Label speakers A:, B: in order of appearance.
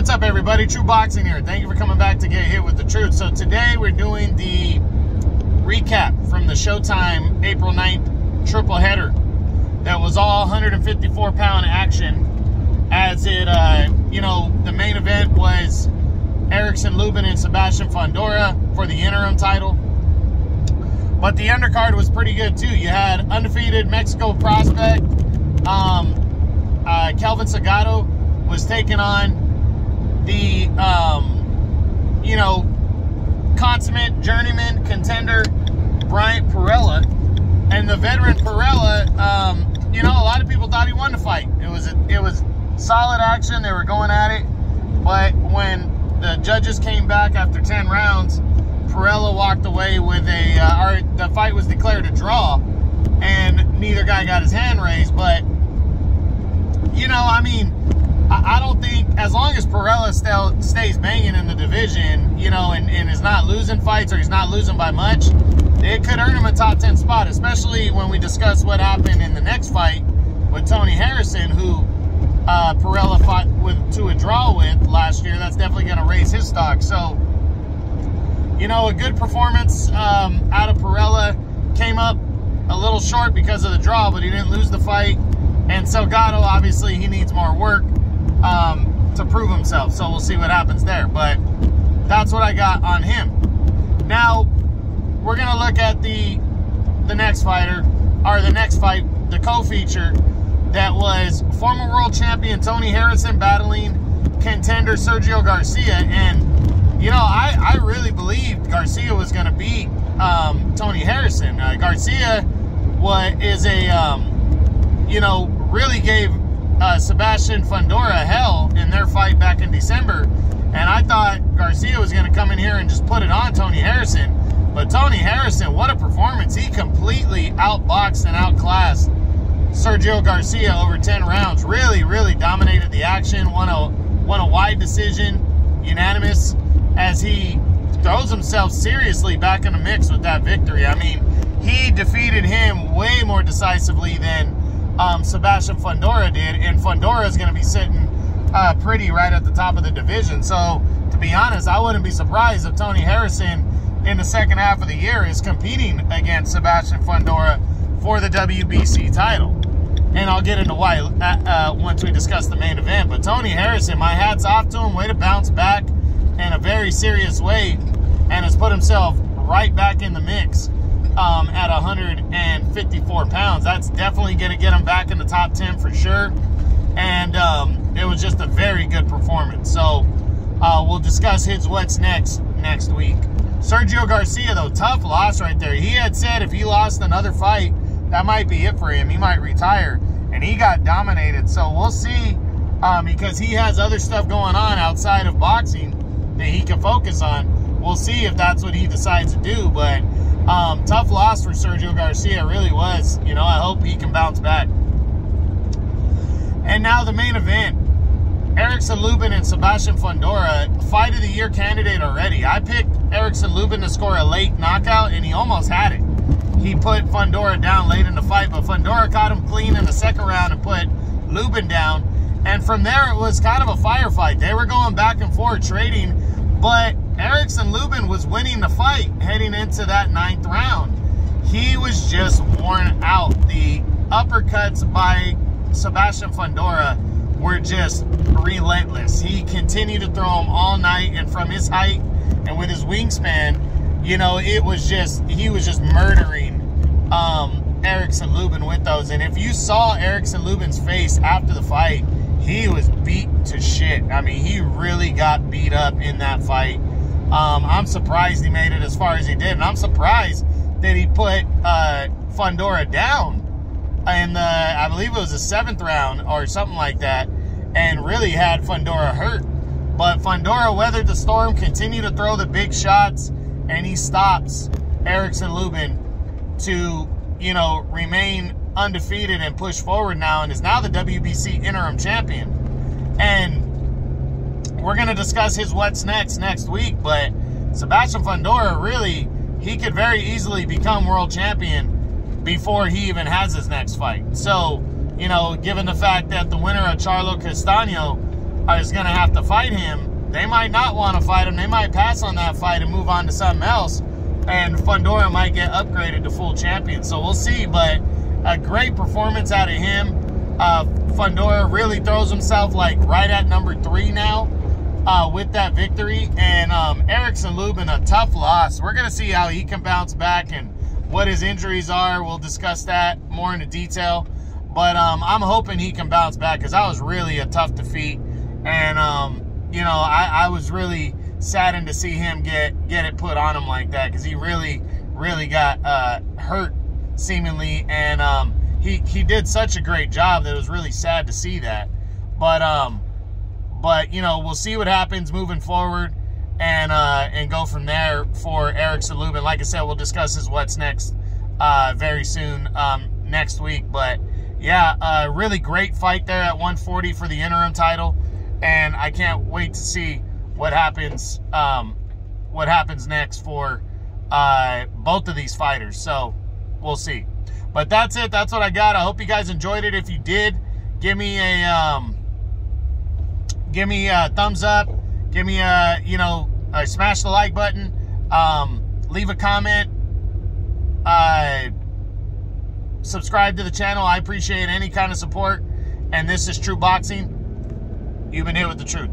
A: what's up, everybody? True Boxing here. Thank you for coming back to Get Hit with the Truth. So today we're doing the recap from the Showtime April 9th triple header. That was all 154-pound action. As it, the main event was Lubin and Sebastian Fundora for the interim title. But the undercard was pretty good too. You had undefeated Mexico prospect Kelvin Sagado was taking on the consummate journeyman contender Bryant Perella. And the veteran Perella, a lot of people thought he won the fight. It was solid action. They were going at it, but when the judges came back after 10 rounds, Perella walked away with the fight was declared a draw, and neither guy got his hand raised. But I don't think, as long as Perella still stays banging in the division, and is not losing fights, or he's not losing by much, it could earn him a top 10 spot, especially when we discuss what happened in the next fight with Tony Harrison, who Perella fought to a draw with last year. That's definitely going to raise his stock. So, a good performance out of Perella. Came up a little short because of the draw, but he didn't lose the fight. And Salgado, obviously, he needs more work to prove himself. So we'll see what happens there. But that's what I got on him. Now, we're going to look at the next fighter, or the next fight, the co-feature, that was former world champion Tony Harrison battling contender Sergio Garcia. And, I really believed Garcia was going to beat Tony Harrison. Garcia really gave Sebastian Fundora hell in their fight back in December. And I thought Garcia was going to come in here and just put it on Tony Harrison. But Tony Harrison, what a performance. He completely outboxed and outclassed Sergio Garcia over 10 rounds. Really, really dominated the action. Won a wide decision, unanimous, as he throws himself seriously back in the mix with that victory. I mean, he defeated him way more decisively than Sebastian Fundora did, and Fundora is going to be sitting pretty right at the top of the division. So, to be honest, I wouldn't be surprised if Tony Harrison in the second half of the year is competing against Sebastian Fundora for the WBC title. And I'll get into why once we discuss the main event. But Tony Harrison, my hat's off to him. Way to bounce back in a very serious way, and has put himself right back in the mix at 154 pounds. That's definitely going to get him back in the top 10 for sure. And it was just a very good performance. So we'll discuss his what's next week. Sergio Garcia, though, tough loss right there. He had said if he lost another fight, that might be it for him. He might retire. And he got dominated. So we'll see, because he has other stuff going on outside of boxing that he can focus on. We'll see if that's what he decides to do. But tough loss for Sergio Garcia, really was. I hope he can bounce back. And now the main event. Lubin and Sebastian Fundora, fight of the year candidate already. I picked Lubin to score a late knockout, and he almost had it. He put Fundora down late in the fight, but Fundora caught him clean in the second round and put Lubin down. And from there, it was kind of a firefight. They were going back and forth trading, but Lubin was winning the fight heading into that 9th round. He was just worn out. The uppercuts by Sebastian Fundora were just relentless. He continued to throw them all night, and from his height and with his wingspan, he was just murdering Lubin with those. And if you saw Lubin's face after the fight, he was beat to shit. I mean, he really got beat up in that fight. I'm surprised he made it as far as he did, and I'm surprised that he put Fundora down in I believe it was the 7th round or something like that, and really had Fundora hurt. But Fundora weathered the storm, continued to throw the big shots, and he stops Lubin to, remain undefeated and push forward now, and is now the WBC interim champion. And we're going to discuss his what's next week, but Sebastian Fundora, really, he could very easily become world champion before he even has his next fight. So, given the fact that the winner of Charlo Castaño is going to have to fight him, they might not want to fight him. They might pass on that fight and move on to something else. And Fundora might get upgraded to full champion. So we'll see. But a great performance out of him. Fundora really throws himself like right at number 3 now with that victory. And Erickson Lubin, a tough loss. We're going to see how he can bounce back and what his injuries are. We'll discuss that more into detail. But I'm hoping he can bounce back because that was really a tough defeat. And, you know, I was really saddened to see him get it put on him like that because he really got hurt seemingly. And he did such a great job that it was really sad to see that. But you know, we'll see what happens moving forward and go from there for Erickson Lubin. Like I said, we'll discuss his what's next very soon next week. But yeah, really great fight there at 140 for the interim title, and I can't wait to see what happens next for both of these fighters. So we'll see. But that's it. That's what I got. I hope you guys enjoyed it. If you did, give me a thumbs up. Give me a, you know, smash the like button. Leave a comment. Subscribe to the channel. I appreciate any kind of support. And this is True Boxing. You've been here with the truth.